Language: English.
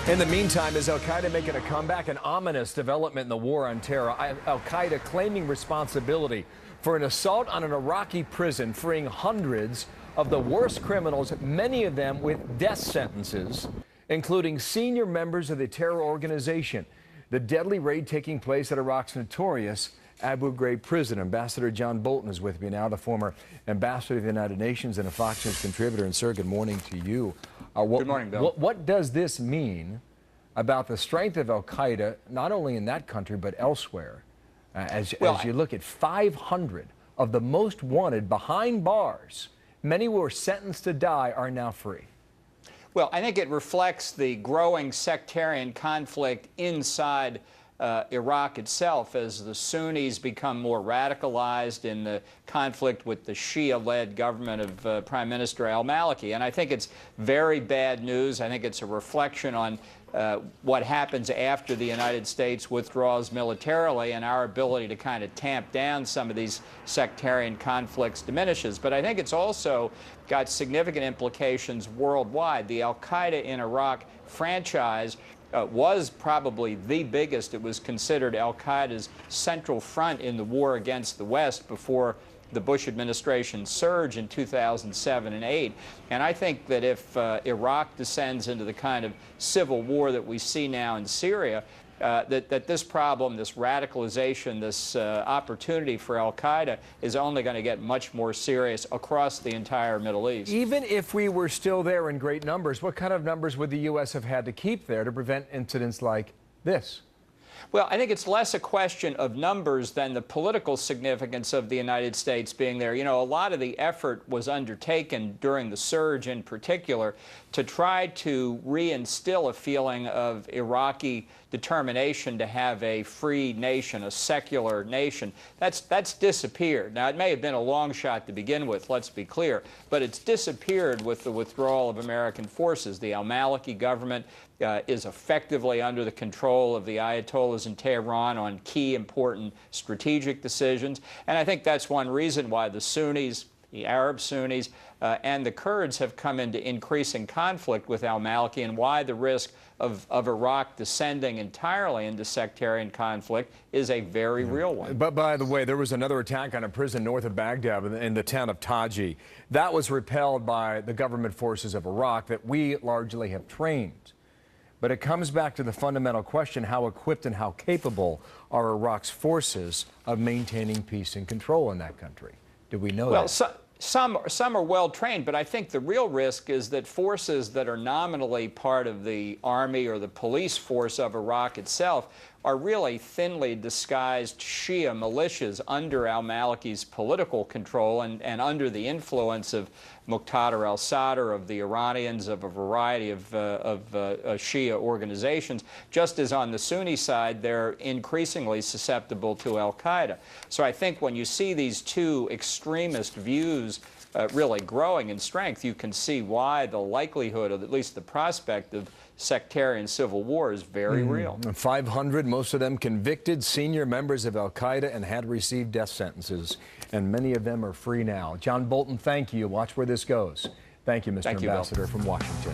In the meantime, is Al-Qaeda making a comeback? An ominous development in the war on terror. Al-Qaeda claiming responsibility for an assault on an Iraqi prison, freeing hundreds of the worst criminals, many of them with death sentences, including senior members of the terror organization. The deadly raid taking place at Iraq's notorious Abu Ghraib prison. Ambassador John Bolton is with me now, the former ambassador to the United Nations and a Fox News contributor. And sir, good morning to you. Good morning, Bill. What does this mean about the strength of Al-Qaeda, not only in that country, but elsewhere? As you look at 500 of the most wanted behind bars, many who were sentenced to die are now free. Well, I think it reflects the growing sectarian conflict inside Iraq itself as the Sunnis become more radicalized in the conflict with the Shia-led government of Prime Minister al-Maliki. And I think it's very bad news. I think it's a reflection on what happens after the United States withdraws militarily and our ability to kind of tamp down some of these sectarian conflicts diminishes. But I think it's also got significant implications worldwide. The Al-Qaeda in Iraq franchise was probably the biggest. It was considered Al-Qaeda's central front in the war against the West before the Bush administration surge in 2007 and 8. And I think that if Iraq descends into the kind of civil war that we see now in Syria, that this problem, this radicalization, this opportunity for Al-Qaeda is only going to get much more serious across the entire Middle East. Even if we were still there in great numbers, what kind of numbers would the U.S. have had to keep there to prevent incidents like this? Well, I think it's less a question of numbers than the political significance of the United States being there. You know, a lot of the effort was undertaken during the surge in particular to try to reinstill a feeling of Iraqi determination to have a free nation, a secular nation. That's disappeared. Now, it may have been a long shot to begin with, let's be clear, but it's disappeared with the withdrawal of American forces. The al-Maliki government is effectively under the control of the Ayatollahs in Tehran on key important strategic decisions. And I think that's one reason why the Sunnis, the Arab Sunnis, and the Kurds have come into increasing conflict with al-Maliki, and why the risk of Iraq descending entirely into sectarian conflict is a very real one. But by the way, there was another attack on a prison north of Baghdad in the town of Taji. That was repelled by the government forces of Iraq that we largely have trained. But it comes back to the fundamental question: how equipped and how capable are Iraq's forces of maintaining peace and control in that country? Do we know that? Well, some are well trained, but I think the real risk is that forces that are nominally part of the army or the police force of Iraq itself are really thinly disguised Shia militias under al-Maliki's political control and under the influence of Muqtada al-Sadr, of the Iranians, of a variety of Shia organizations, just as on the Sunni side they're increasingly susceptible to al-Qaeda. So I think when you see these two extremist views really growing in strength, you can see why the likelihood, or at least the prospect, of sectarian civil war is very real. 500, most of them convicted senior members of Al-Qaeda and had received death sentences, and many of them are free now. John Bolton, thank you. Watch where this goes. Thank you, Mr. Ambassador from Washington.